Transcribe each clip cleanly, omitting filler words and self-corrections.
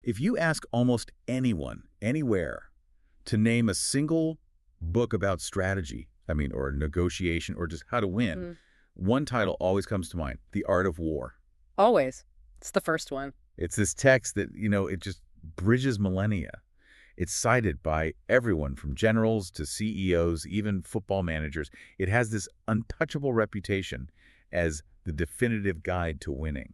If you ask almost anyone, anywhere, to name a single book about strategy, or negotiation, or just how to win, one title always comes to mind, The Art of War. Always. It's the first one. It's this text that, it just bridges millennia. It's cited by everyone from generals to CEOs, even football managers. It has this untouchable reputation as the definitive guide to winning.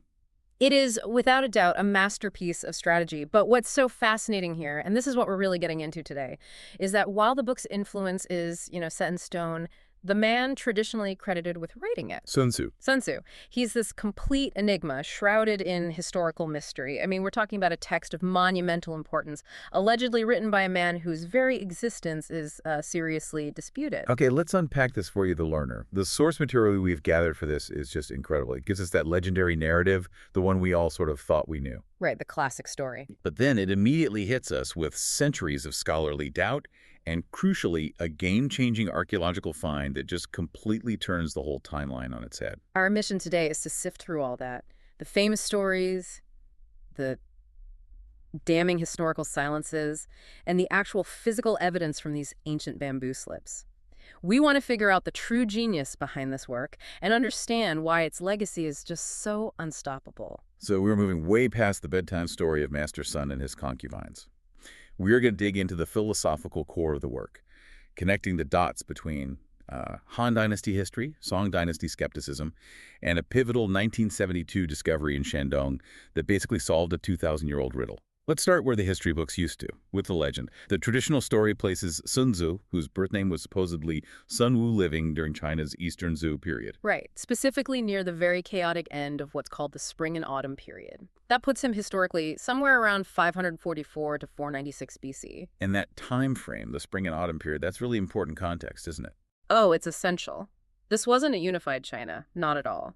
It is, without a doubt, a masterpiece of strategy. But what's so fascinating here, and this is what we're really getting into today, is that while the book's influence is, set in stone, the man traditionally credited with writing it, Sun Tzu. Sun Tzu, he's this complete enigma shrouded in historical mystery. We're talking about a text of monumental importance, allegedly written by a man whose very existence is seriously disputed. Okay, let's unpack this for you, the learner. The source material we've gathered for this is just incredible. It gives us that legendary narrative, the one we all sort of thought we knew. Right, the classic story. But then it immediately hits us with centuries of scholarly doubt and, crucially, a game-changing archaeological find that just completely turns the whole timeline on its head. Our mission today is to sift through all that. The famous stories, the damning historical silences, and the actual physical evidence from these ancient bamboo slips. We want to figure out the true genius behind this work and understand why its legacy is just so unstoppable. So we're moving way past the bedtime story of Master Sun and his concubines. We're going to dig into the philosophical core of the work, connecting the dots between Han Dynasty history, Song Dynasty skepticism, and a pivotal 1972 discovery in Shandong that basically solved a 2,000-year-old riddle. Let's start where the history books used to, with the legend. The traditional story places Sun Tzu, whose birth name was supposedly Sun Wu, living during China's Eastern Zhou period. Right, specifically near the very chaotic end of what's called the Spring and Autumn period. That puts him historically somewhere around 544 to 496 BC. And that time frame, the Spring and Autumn period, that's really important context, isn't it? Oh, it's essential. This wasn't a unified China, not at all.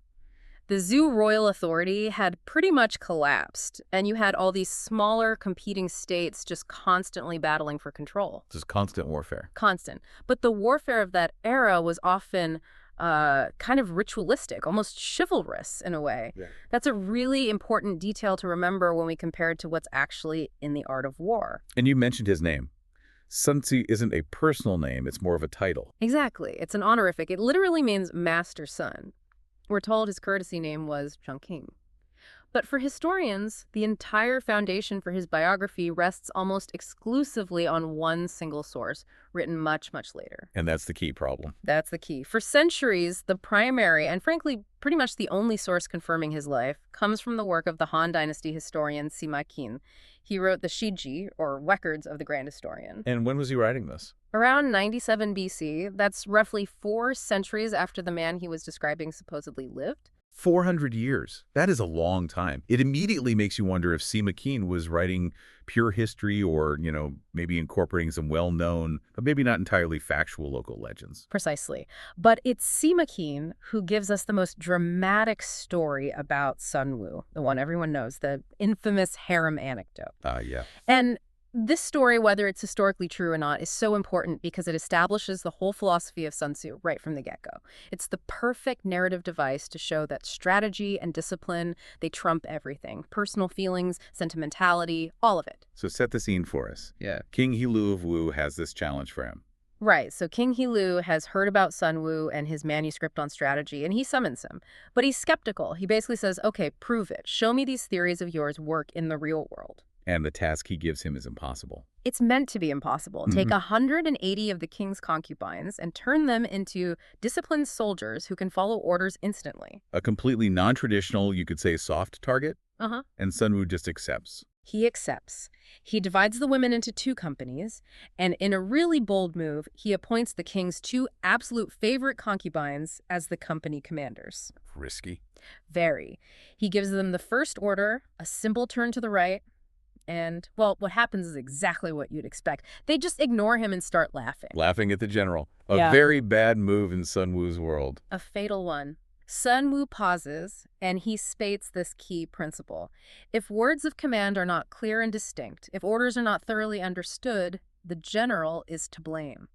The Zhou royal authority had pretty much collapsed, and you had all these smaller competing states just constantly battling for control. Just constant warfare. Constant. But the warfare of that era was often kind of ritualistic, almost chivalrous in a way. Yeah. That's a really important detail to remember when we compare it to what's actually in the art of war. And you mentioned his name. Sun Tzu isn't a personal name, it's more of a title. Exactly. It's an honorific. It literally means master son. We're told his courtesy name was Chongqing. But for historians, the entire foundation for his biography rests almost exclusively on one single source, written much, much later. And that's the key problem. That's the key. For centuries, the primary, and frankly, pretty much the only source confirming his life, comes from the work of the Han Dynasty historian Sima Qin. He wrote the Shiji, or Records of the Grand Historian. And when was he writing this? Around 97 BC, that's roughly 4 centuries after the man he was describing supposedly lived. 400 years. That is a long time. It immediately makes you wonder if Sima Qin was writing pure history or, maybe incorporating some well-known, but maybe not entirely factual local legends. Precisely. But it's Sima Qin who gives us the most dramatic story about Sun Wu, the one everyone knows, the infamous harem anecdote. Yeah. And this story, whether it's historically true or not, is so important because it establishes the whole philosophy of Sun Tzu right from the get-go. It's the perfect narrative device to show that strategy and discipline, they trump everything. Personal feelings, sentimentality, all of it. So set the scene for us. Yeah. King Helü of Wu has this challenge for him. Right, so King Helü has heard about Sun Wu and his manuscript on strategy, and he summons him. But he's skeptical. He basically says, okay, prove it. Show me these theories of yours work in the real world. And the task he gives him is impossible. It's meant to be impossible. Take 180 of the king's concubines and turn them into disciplined soldiers who can follow orders instantly. A completely non-traditional, you could say, soft target. And Sun Wu just accepts. He accepts. He divides the women into 2 companies, and in a really bold move, he appoints the king's 2 absolute favorite concubines as the company commanders. Risky. Very. He gives them the first order, a simple turn to the right, and, well, what happens is exactly what you'd expect. They just ignore him and start laughing. Laughing at the general. A very bad move in Sun Wu's world. A fatal one. Sun Wu pauses, and he states this key principle. If words of command are not clear and distinct, if orders are not thoroughly understood, the general is to blame.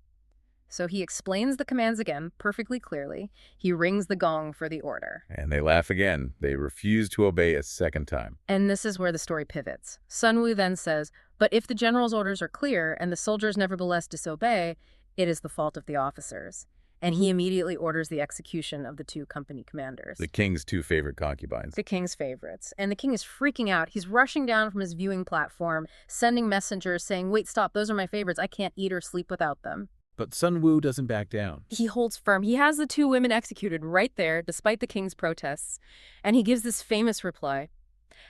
So he explains the commands again, perfectly clearly. He rings the gong for the order. And they laugh again. They refuse to obey a second time. And this is where the story pivots. Sun Wu then says, but if the general's orders are clear and the soldiers nevertheless disobey, it is the fault of the officers. And he immediately orders the execution of the 2 company commanders. The king's 2 favorite concubines. The king's favorites. And the king is freaking out. He's rushing down from his viewing platform, sending messengers saying, wait, stop, those are my favorites. I can't eat or sleep without them. But Sun Wu doesn't back down. He holds firm. He has the 2 women executed right there, despite the king's protests. And he gives this famous reply.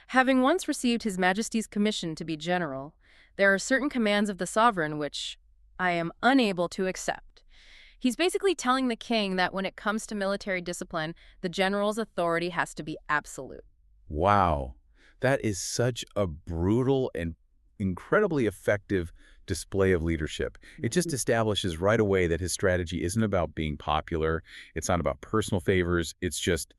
Having once received His Majesty's commission to be general, there are certain commands of the sovereign which I am unable to accept. He's basically telling the king that when it comes to military discipline, the general's authority has to be absolute. Wow. That is such a brutal and incredibly effective display of leadership. It just establishes right away that his strategy isn't about being popular. It's not about personal favors. It's just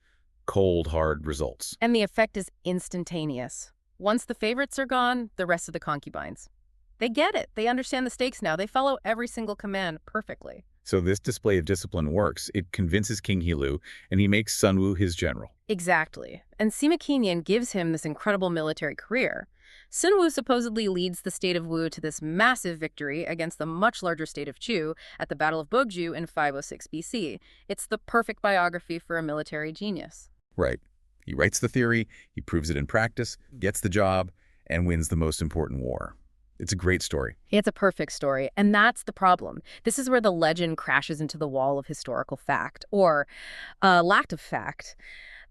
cold, hard results. And the effect is instantaneous. Once the favorites are gone, the rest of the concubines. They get it. They understand the stakes now. They follow every single command perfectly. So this display of discipline works. It convinces King Helü, and he makes Sun Wu his general. Exactly. And Sima Qianyan gives him this incredible military career. Sun Wu supposedly leads the state of Wu to this massive victory against the much larger state of Chu at the Battle of Bogju in 506 BC. It's the perfect biography for a military genius. Right. He writes the theory, he proves it in practice, gets the job, and wins the most important war. It's a great story. It's a perfect story, and that's the problem. This is where the legend crashes into the wall of historical fact, or lack of fact.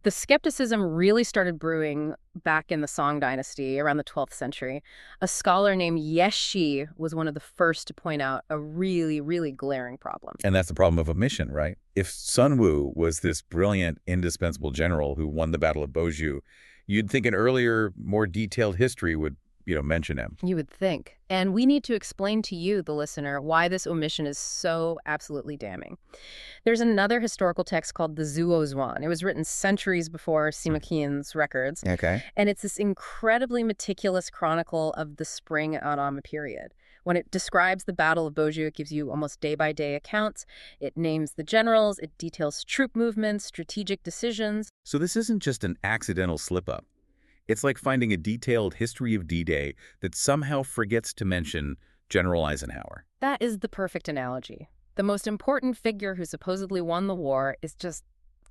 The skepticism really started brewing back in the Song dynasty around the 12th century. A scholar named Ye Shi was one of the first to point out a really, really glaring problem. And that's the problem of omission, right? If Sun Wu was this brilliant, indispensable general who won the Battle of Bogju, you'd think an earlier, more detailed history would mention him. You would think. And we need to explain to you, the listener, why this omission is so absolutely damning. There's another historical text called the Zhuozhuan. It was written centuries before Sima Qian's records. Okay. And it's this incredibly meticulous chronicle of the Spring Anama period. When it describes the Battle of Bogju, it gives you almost day-by-day accounts. It names the generals. It details troop movements, strategic decisions. So this isn't just an accidental slip-up. It's like finding a detailed history of D-Day that somehow forgets to mention General Eisenhower. That is the perfect analogy. The most important figure who supposedly won the war is just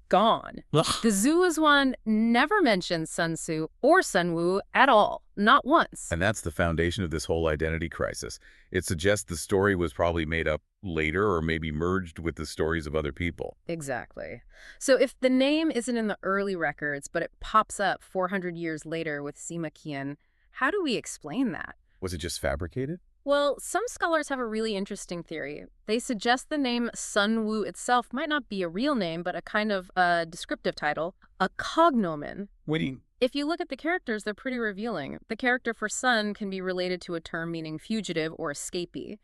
gone. Ugh. The Zhuozhuan never mentions Sun Tzu or Sun Wu at all, not once. And that's the foundation of this whole identity crisis. It suggests the story was probably made up later or maybe merged with the stories of other people. Exactly. So if the name isn't in the early records, but it pops up 400 years later with Sima Qian, how do we explain that? Was it just fabricated? Well, some scholars have a really interesting theory. They suggest the name Sun Wu itself might not be a real name, but a kind of descriptive title, a cognomen. Waiting. If you look at the characters, they're pretty revealing. The character for Sun can be related to a term meaning fugitive or escapee.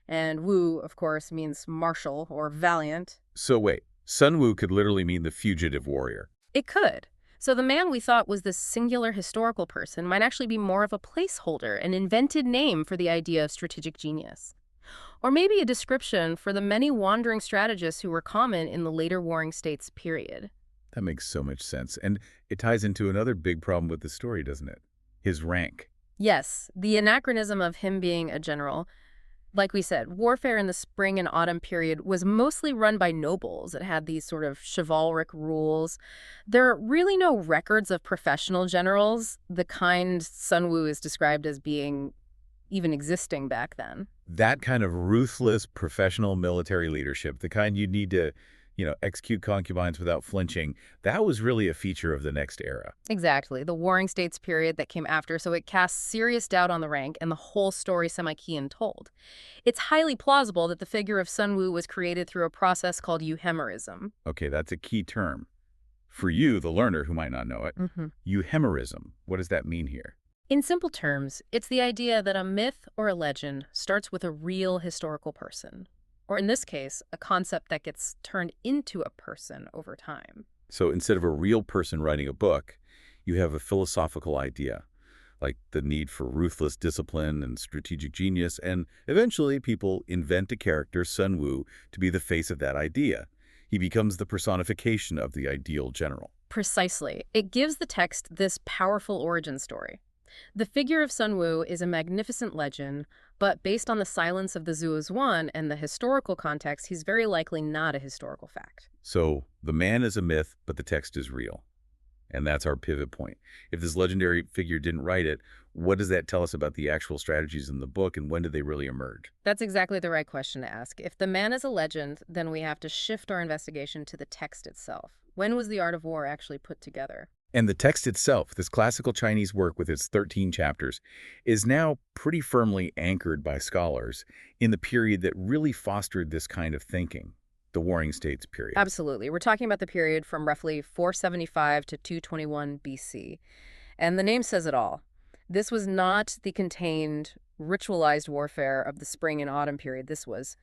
And Wu, of course, means martial or valiant. So wait, Sun Wu could literally mean the fugitive warrior. It could. So the man we thought was this singular historical person might actually be more of a placeholder, an invented name for the idea of strategic genius. Or maybe a description for the many wandering strategists who were common in the later warring states period. That makes so much sense. And it ties into another big problem with the story, doesn't it? His rank. Yes, the anachronism of him being a general. Like we said, warfare in the spring and autumn period was mostly run by nobles. It had these sort of chivalric rules. There are really no records of professional generals, the kind Sun Wu is described as being even existing back then. That kind of ruthless professional military leadership, the kind you need to, execute concubines without flinching, that was really a feature of the next era. Exactly, the Warring States period that came after, so it casts serious doubt on the rank and the whole story Sima Qian told. It's highly plausible that the figure of Sun Wu was created through a process called euhemerism. Okay, that's a key term. For you, the learner who might not know it, euhemerism, what does that mean here? In simple terms, it's the idea that a myth or a legend starts with a real historical person. Or in this case, a concept that gets turned into a person over time. So instead of a real person writing a book, you have a philosophical idea, like the need for ruthless discipline and strategic genius, and eventually people invent a character, Sun Wu, to be the face of that idea. He becomes the personification of the ideal general. Precisely. It gives the text this powerful origin story. The figure of Sun Wu is a magnificent legend, but based on the silence of the Zhuozuan and the historical context, he's very likely not a historical fact. So the man is a myth, but the text is real. And that's our pivot point. If this legendary figure didn't write it, what does that tell us about the actual strategies in the book, and when did they really emerge? That's exactly the right question to ask. If the man is a legend, then we have to shift our investigation to the text itself. When was the art of war actually put together? And the text itself, this classical Chinese work with its 13 chapters, is now pretty firmly anchored by scholars in the period that really fostered this kind of thinking, the Warring States period. Absolutely. We're talking about the period from roughly 475 to 221 BC. And the name says it all. This was not the contained, ritualized warfare of the spring and autumn period. This was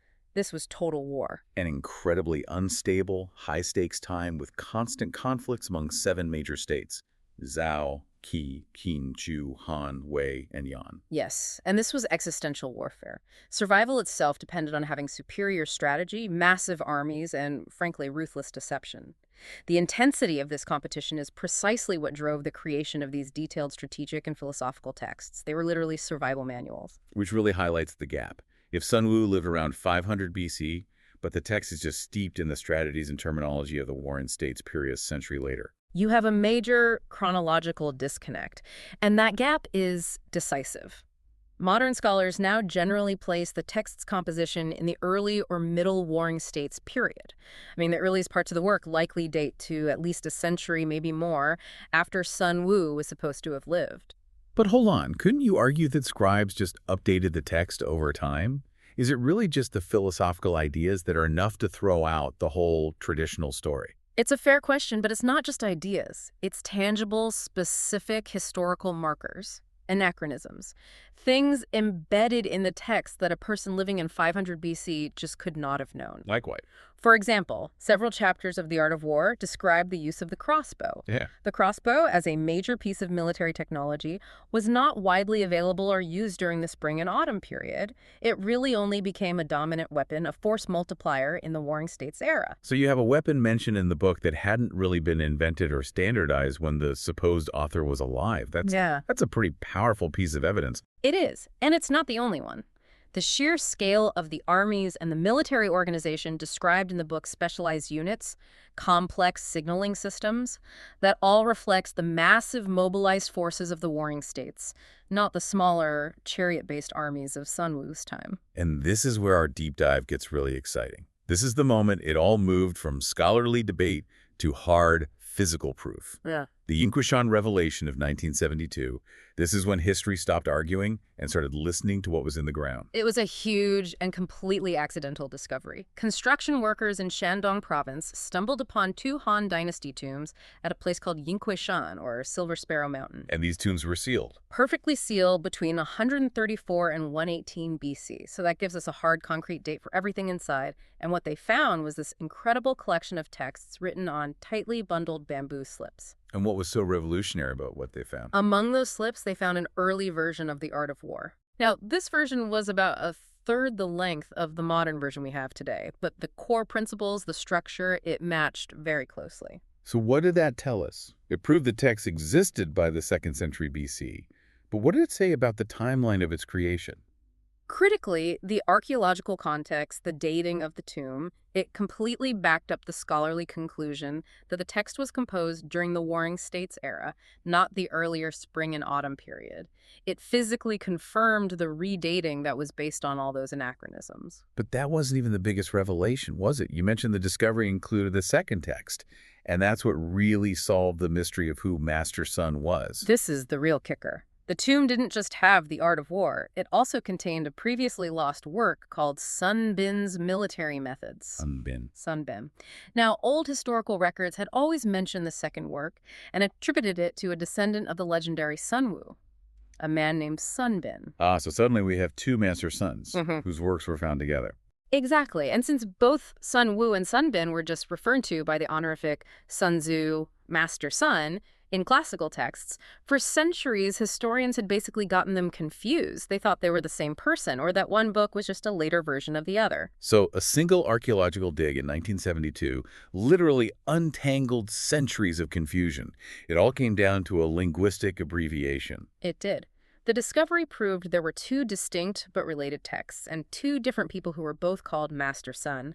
total war. An incredibly unstable, high-stakes time with constant conflicts among 7 major states: Zhao, Qi, Qin, Chu, Han, Wei, and Yan. Yes, and this was existential warfare. Survival itself depended on having superior strategy, massive armies, and, frankly, ruthless deception. The intensity of this competition is precisely what drove the creation of these detailed strategic and philosophical texts. They were literally survival manuals. Which really highlights the gap. If Sun Wu lived around 500 BC, but the text is just steeped in the strategies and terminology of the Warring States period a century later. You have a major chronological disconnect, and that gap is decisive. Modern scholars now generally place the text's composition in the early or middle Warring States period. I mean, the earliest parts of the work likely date to at least a century, maybe more, after Sun Wu was supposed to have lived. But hold on, couldn't you argue that scribes just updated the text over time? Is it really just the philosophical ideas that are enough to throw out the whole traditional story? It's a fair question, but it's not just ideas. It's tangible, specific historical markers, anachronisms, things embedded in the text that a person living in 500 BC just could not have known. Like what? For example, several chapters of The Art of War describe the use of the crossbow. Yeah. The crossbow, as a major piece of military technology, was not widely available or used during the spring and autumn period. It really only became a dominant weapon, a force multiplier in the Warring States era. So you have a weapon mentioned in the book that hadn't really been invented or standardized when the supposed author was alive. That's a pretty powerful piece of evidence. It is, and it's not the only one. The sheer scale of the armies and the military organization described in the book, specialized units, complex signaling systems, that all reflects the massive mobilized forces of the Warring States, not the smaller chariot-based armies of Sun Wu's time. And this is where our deep dive gets really exciting. This is the moment it all moved from scholarly debate to hard physical proof. Yeah. The Yinquishan Revelation of 1972, this is when history stopped arguing and started listening to what was in the ground. It was a huge and completely accidental discovery. Construction workers in Shandong province stumbled upon 2 Han Dynasty tombs at a place called Yinquishan, or Silver Sparrow Mountain. And these tombs were sealed. Perfectly sealed between 134 and 118 BC. So that gives us a hard concrete date for everything inside. And what they found was this incredible collection of texts written on tightly bundled bamboo slips. And what was so revolutionary about what they found? Among those slips, they found an early version of The Art of War. Now, this version was about a third the length of the modern version we have today, but the core principles, the structure, it matched very closely. So what did that tell us? It proved the text existed by the 2nd century BC, but what did it say about the timeline of its creation? Critically, the archaeological context, the dating of the tomb, it completely backed up the scholarly conclusion that the text was composed during the Warring States era, not the earlier spring and autumn period. It physically confirmed the redating that was based on all those anachronisms. But that wasn't even the biggest revelation, was it? You mentioned the discovery included the second text, and that's what really solved the mystery of who Master Sun was. This is the real kicker. The tomb didn't just have The Art of War, it also contained a previously lost work called Sun Bin's Military Methods. Sun Bin. Now, old historical records had always mentioned the second work and attributed it to a descendant of the legendary Sun Wu, a man named Sun Bin. So suddenly we have 2 Master Suns whose works were found together. Exactly, and since both Sun Wu and Sun Bin were just referred to by the honorific Sun Tzu, Master Sun, In classical texts, for centuries, historians had basically gotten them confused. They thought they were the same person, or that one book was just a later version of the other. So a single archaeological dig in 1972 literally untangled centuries of confusion. It all came down to a linguistic abbreviation. It did. The discovery proved there were two distinct but related texts, and two different people who were both called Master Sun.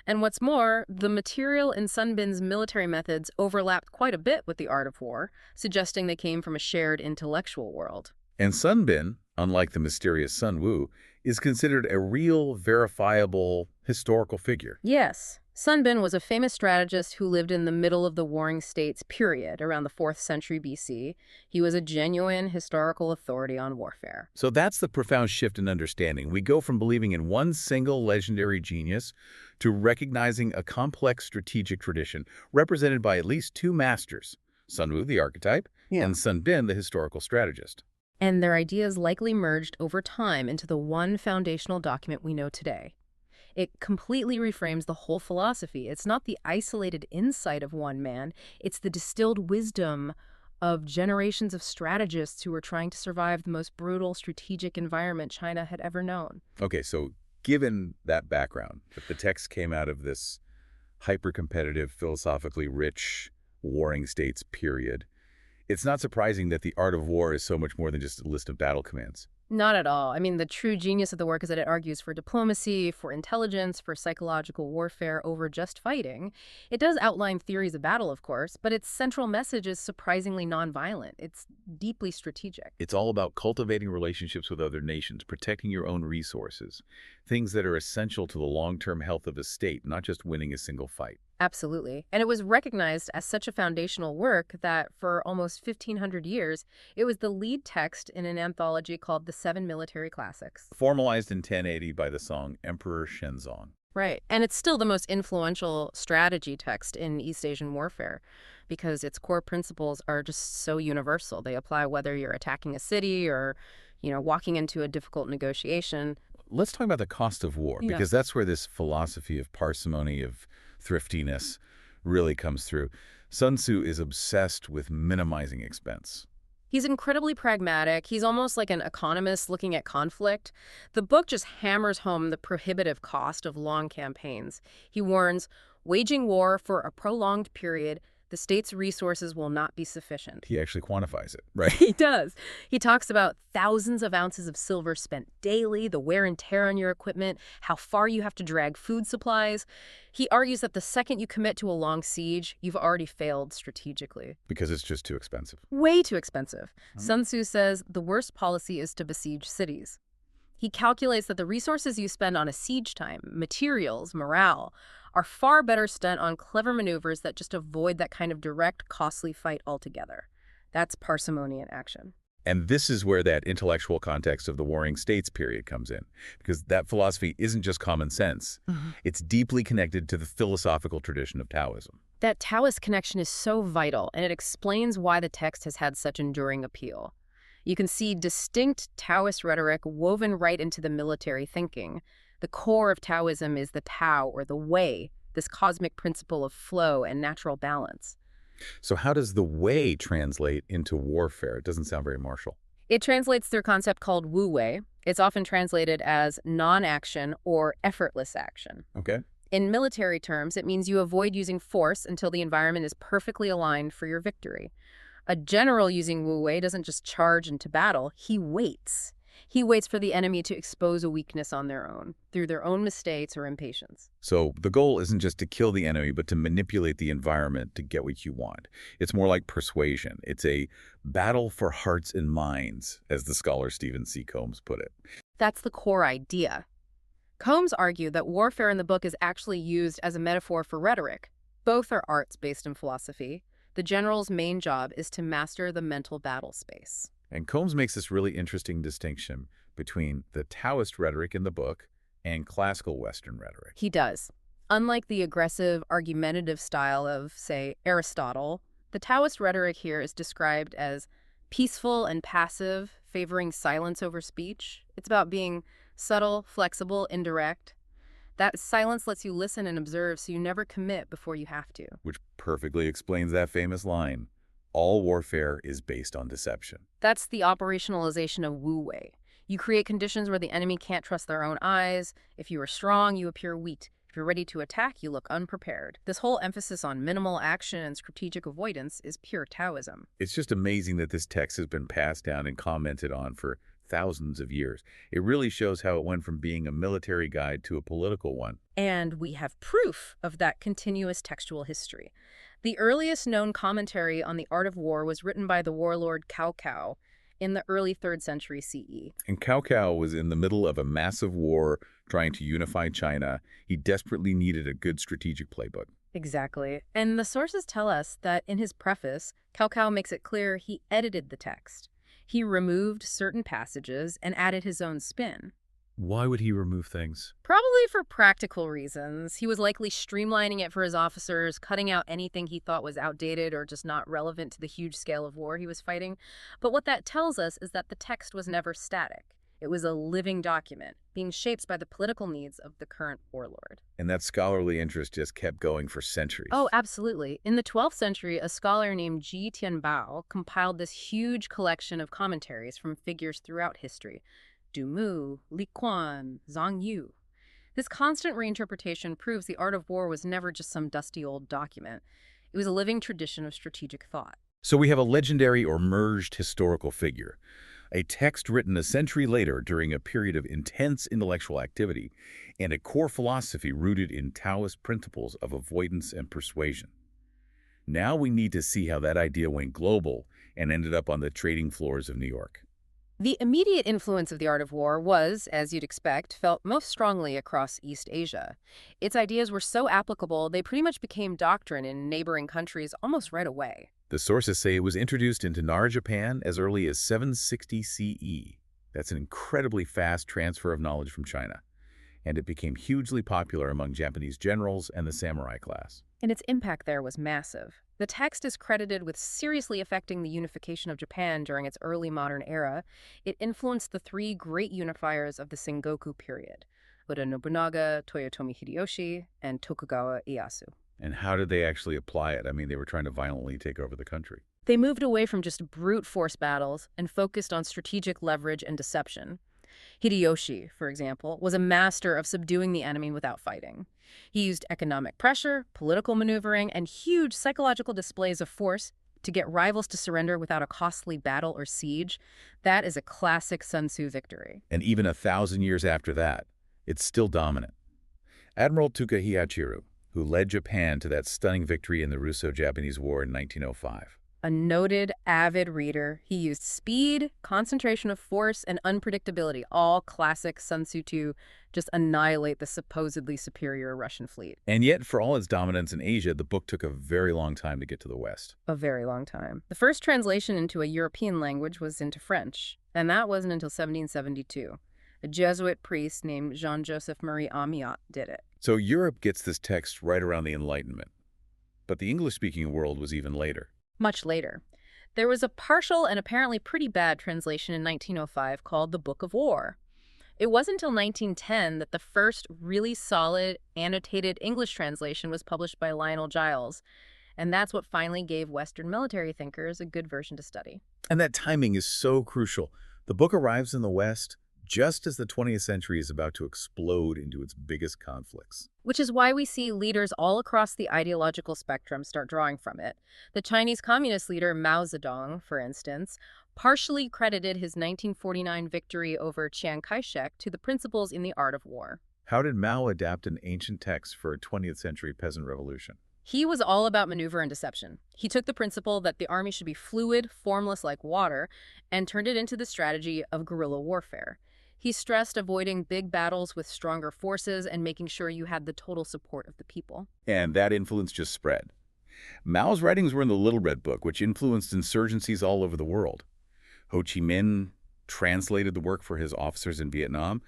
And what's more, the material in Sun Bin's military methods overlapped quite a bit with the art of war, suggesting they came from a shared intellectual world. And Sun Bin, unlike the mysterious Sun Wu, is considered a real, verifiable historical figure. Yes, Sun Bin was a famous strategist who lived in the middle of the Warring States period, around the 4th century BC. He was a genuine historical authority on warfare. So that's the profound shift in understanding. We go from believing in one single legendary genius to recognizing a complex strategic tradition represented by at least two masters, Sun Wu, the archetype, and Sun Bin, the historical strategist. And their ideas likely merged over time into the one foundational document we know today. It completely reframes the whole philosophy. It's not the isolated insight of one man, it's the distilled wisdom of generations of strategists who were trying to survive the most brutal strategic environment China had ever known. Okay, so given that background, that the text came out of this hyper-competitive, philosophically rich warring states period, it's not surprising that the art of war is so much more than just a list of battle commands. Not at all. I mean, the true genius of the work is that it argues for diplomacy, for intelligence, for psychological warfare over just fighting. It does outline theories of battle, of course, but its central message is surprisingly nonviolent. It's deeply strategic. It's all about cultivating relationships with other nations, protecting your own resources, things that are essential to the long-term health of a state, not just winning a single fight. Absolutely. And it was recognized as such a foundational work that for almost 1,500 years, it was the lead text in an anthology called The Seven Military Classics. Formalized in 1080 by the song Emperor Shenzong. Right. And it's still the most influential strategy text in East Asian warfare because its core principles are just so universal. They apply whether you're attacking a city or, walking into a difficult negotiation. Let's talk about the cost of war, because that's where this philosophy of parsimony, of thriftiness, really comes through. Sun Tzu is obsessed with minimizing expense. He's incredibly pragmatic. He's almost like an economist looking at conflict. The book just hammers home the prohibitive cost of long campaigns. He warns, waging war for a prolonged period, the state's resources will not be sufficient. He actually quantifies it, right? He does. He talks about thousands of ounces of silver spent daily, the wear and tear on your equipment, how far you have to drag food supplies. He argues that the second you commit to a long siege, you've already failed strategically. Because it's just too expensive. Way too expensive. Sun Tzu says the worst policy is to besiege cities. He calculates that the resources you spend on a siege time, materials, morale, are far better spent on clever maneuvers that just avoid that kind of direct, costly fight altogether. That's parsimony in action. And this is where that intellectual context of the Warring States period comes in, because that philosophy isn't just common sense. It's deeply connected to the philosophical tradition of Taoism. That Taoist connection is so vital, and it explains why the text has had such enduring appeal. You can see distinct Taoist rhetoric woven right into the military thinking. The core of Taoism is the Tao, or the Way, this cosmic principle of flow and natural balance. So how does the way translate into warfare? It doesn't sound very martial. It translates through a concept called Wu Wei. It's often translated as non-action or effortless action. Okay. In military terms, it means you avoid using force until the environment is perfectly aligned for your victory. A general using Wu Wei doesn't just charge into battle, he waits. He waits for the enemy to expose a weakness on their own, through their own mistakes or impatience. So the goal isn't just to kill the enemy, but to manipulate the environment to get what you want. It's more like persuasion. It's a battle for hearts and minds, as the scholar Stephen C. Combs put it. That's the core idea. Combs argued that warfare in the book is actually used as a metaphor for rhetoric. Both are arts based in philosophy. The general's main job is to master the mental battle space. And Combs makes this really interesting distinction between the Taoist rhetoric in the book and classical Western rhetoric. He does. Unlike the aggressive, argumentative style of, say, Aristotle, the Taoist rhetoric here is described as peaceful and passive, favoring silence over speech. It's about being subtle, flexible, indirect. That silence lets you listen and observe so you never commit before you have to. Which perfectly explains that famous line, all warfare is based on deception. That's the operationalization of Wu Wei. You create conditions where the enemy can't trust their own eyes. If you are strong, you appear weak. If you're ready to attack, you look unprepared. This whole emphasis on minimal action and strategic avoidance is pure Taoism. It's just amazing that this text has been passed down and commented on for thousands of years. It really shows how it went from being a military guide to a political one. And we have proof of that continuous textual history. The earliest known commentary on the art of war was written by the warlord Cao Cao in the early 3rd century CE. And Cao Cao was in the middle of a massive war trying to unify China. He desperately needed a good strategic playbook. Exactly. And the sources tell us that in his preface, Cao Cao makes it clear he edited the text. He removed certain passages and added his own spin. Why would he remove things? Probably for practical reasons. He was likely streamlining it for his officers, cutting out anything he thought was outdated or just not relevant to the huge scale of war he was fighting. But what that tells us is that the text was never static. It was a living document, being shaped by the political needs of the current warlord. And that scholarly interest just kept going for centuries. Oh, absolutely. In the 12th century, a scholar named Ji Tianbao compiled this huge collection of commentaries from figures throughout history. Du Mu, Li Quan, Zhang Yu. This constant reinterpretation proves the art of war was never just some dusty old document. It was a living tradition of strategic thought. So we have a legendary or merged historical figure, a text written a century later during a period of intense intellectual activity, and a core philosophy rooted in Taoist principles of avoidance and persuasion. Now we need to see how that idea went global and ended up on the trading floors of New York. The immediate influence of the art of war was, as you'd expect, felt most strongly across East Asia. Its ideas were so applicable, they pretty much became doctrine in neighboring countries almost right away. The sources say it was introduced into Nara, Japan as early as 760 CE. That's an incredibly fast transfer of knowledge from China. And it became hugely popular among Japanese generals and the samurai class. And its impact there was massive. The text is credited with seriously affecting the unification of Japan during its early modern era. It influenced the 3 great unifiers of the Sengoku period: Oda Nobunaga, Toyotomi Hideyoshi, and Tokugawa Ieyasu. And how did they actually apply it? I mean, they were trying to violently take over the country. They moved away from just brute force battles and focused on strategic leverage and deception. Hideyoshi, for example, was a master of subduing the enemy without fighting. He used economic pressure, political maneuvering, and huge psychological displays of force to get rivals to surrender without a costly battle or siege. That is a classic Sun Tzu victory. And even 1,000 years after that, it's still dominant. Admiral Tuka, who led Japan to that stunning victory in the Russo-Japanese War in 1905. A noted, avid reader, he used speed, concentration of force, and unpredictability, all classic Sun Tzu to just annihilate the supposedly superior Russian fleet. And yet, for all its dominance in Asia, the book took a very long time to get to the West. A very long time. The first translation into a European language was into French, and that wasn't until 1772. A Jesuit priest named Jean-Joseph Marie Amiot did it. So Europe gets this text right around the Enlightenment. But the English-speaking world was even later. Much later. There was a partial and apparently pretty bad translation in 1905 called The Book of War. It wasn't until 1910 that the first really solid, annotated English translation was published by Lionel Giles, and that's what finally gave Western military thinkers a good version to study. And that timing is so crucial. The book arrives in the West just as the 20th century is about to explode into its biggest conflicts. Which is why we see leaders all across the ideological spectrum start drawing from it. The Chinese Communist leader Mao Zedong, for instance, partially credited his 1949 victory over Chiang Kai-shek to the principles in the art of war. How did Mao adapt an ancient text for a 20th century peasant revolution? He was all about maneuver and deception. He took the principle that the army should be fluid, formless like water, and turned it into the strategy of guerrilla warfare. He stressed avoiding big battles with stronger forces and making sure you had the total support of the people. And that influence just spread. Mao's writings were in the Little Red Book, which influenced insurgencies all over the world. Ho Chi Minh translated the work for his officers in Vietnam,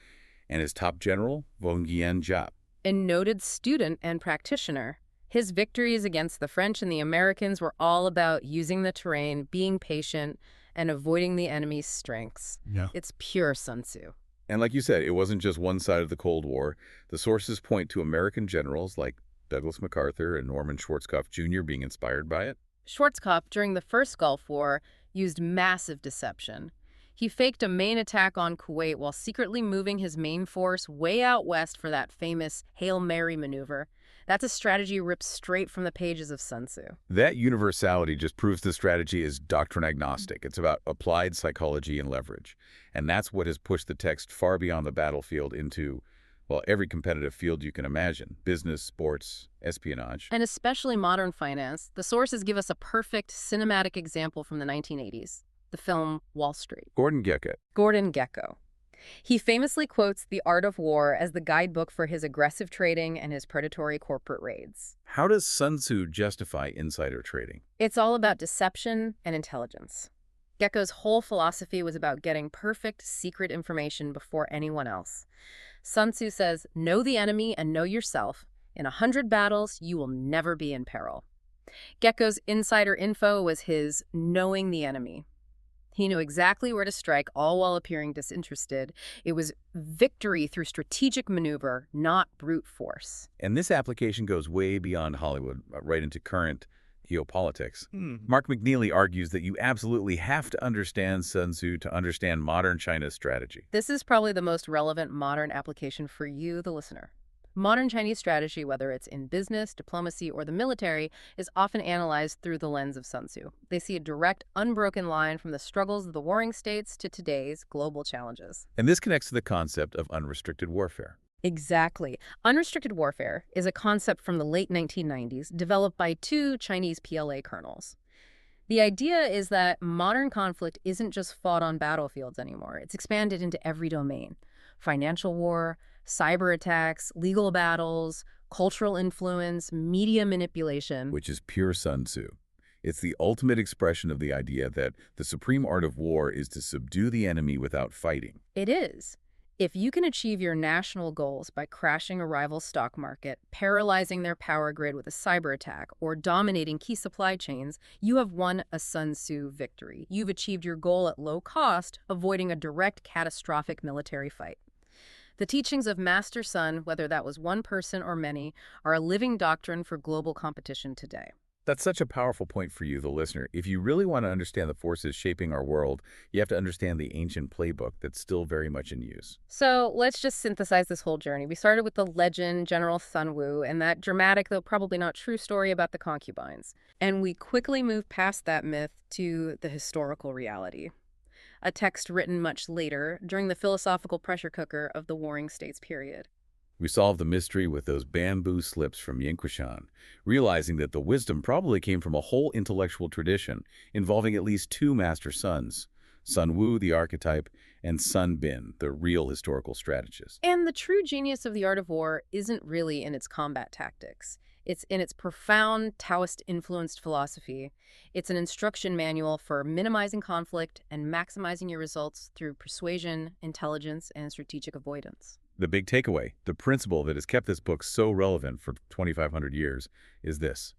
and his top general, Vong Nguyen Giap. A noted student and practitioner, his victories against the French and the Americans were all about using the terrain, being patient, and avoiding the enemy's strengths. Yeah. It's pure Sun Tzu. And like you said, it wasn't just one side of the Cold War. The sources point to American generals like Douglas MacArthur and Norman Schwarzkopf Jr. being inspired by it. Schwarzkopf, during the First Gulf War, used massive deception. He faked a main attack on Kuwait while secretly moving his main force way out west for that famous Hail Mary maneuver. That's a strategy ripped straight from the pages of Sun Tzu. That universality just proves the strategy is doctrine agnostic. It's about applied psychology and leverage. And that's what has pushed the text far beyond the battlefield into, well, every competitive field you can imagine: business, sports, espionage. And especially modern finance, the sources give us a perfect cinematic example from the 1980s, the film Wall Street. Gordon Gekko. Gordon Gekko. He famously quotes The Art of War as the guidebook for his aggressive trading and his predatory corporate raids. How does Sun Tzu justify insider trading? It's all about deception and intelligence. Gekko's whole philosophy was about getting perfect, secret information before anyone else. Sun Tzu says, know the enemy and know yourself. In 100 battles, you will never be in peril. Gekko's insider info was his knowing the enemy. He knew exactly where to strike, all while appearing disinterested. It was victory through strategic maneuver, not brute force. And this application goes way beyond Hollywood, right into current geopolitics. Mark McNeely argues that you absolutely have to understand Sun Tzu to understand modern China's strategy. This is probably the most relevant modern application for you, the listener. Modern Chinese strategy, whether it's in business, diplomacy, or the military, is often analyzed through the lens of Sun Tzu. They see a direct, unbroken line from the struggles of the warring states to today's global challenges. And this connects to the concept of unrestricted warfare. Exactly. Unrestricted warfare is a concept from the late 1990s developed by two Chinese PLA colonels. The idea is that modern conflict isn't just fought on battlefields anymore. It's expanded into every domain: financial war, cyber attacks, legal battles, cultural influence, media manipulation. Which is pure Sun Tzu. It's the ultimate expression of the idea that the supreme art of war is to subdue the enemy without fighting. It is. If you can achieve your national goals by crashing a rival stock market, paralyzing their power grid with a cyber attack, or dominating key supply chains, you have won a Sun Tzu victory. You've achieved your goal at low cost, avoiding a direct catastrophic military fight. The teachings of Master Sun, whether that was one person or many, are a living doctrine for global competition today. That's such a powerful point for you, the listener. If you really want to understand the forces shaping our world, you have to understand the ancient playbook that's still very much in use. So let's just synthesize this whole journey. We started with the legend, General Sun Wu, and that dramatic, though probably not true, story about the concubines. And we quickly moved past that myth to the historical reality. A text written much later, during the philosophical pressure cooker of the Warring States period. We solved the mystery with those bamboo slips from Yinquishan, realizing that the wisdom probably came from a whole intellectual tradition involving at least two master suns: Sun Wu, the archetype, and Sun Bin, the real historical strategist. And the true genius of the art of war isn't really in its combat tactics. It's in its profound Taoist-influenced philosophy. It's an instruction manual for minimizing conflict and maximizing your results through persuasion, intelligence, and strategic avoidance. The big takeaway, the principle that has kept this book so relevant for 2,500 years, is this: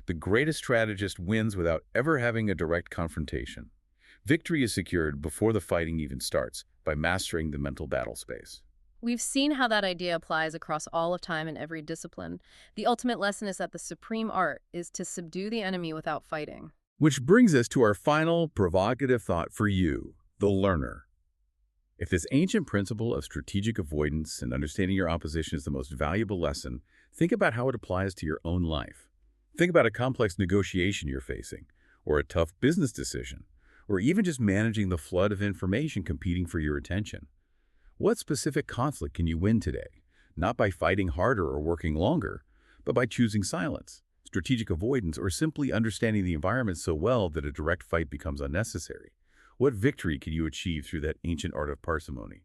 the greatest strategist wins without ever having a direct confrontation. Victory is secured before the fighting even starts by mastering the mental battle space. We've seen how that idea applies across all of time and every discipline. The ultimate lesson is that the supreme art is to subdue the enemy without fighting. Which brings us to our final provocative thought for you, the learner. If this ancient principle of strategic avoidance and understanding your opposition is the most valuable lesson, think about how it applies to your own life. Think about a complex negotiation you're facing, or a tough business decision, or even just managing the flood of information competing for your attention. What specific conflict can you win today? Not by fighting harder or working longer, but by choosing silence, strategic avoidance, or simply understanding the environment so well that a direct fight becomes unnecessary. What victory can you achieve through that ancient art of parsimony?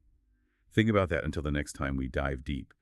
Think about that until the next time we dive deep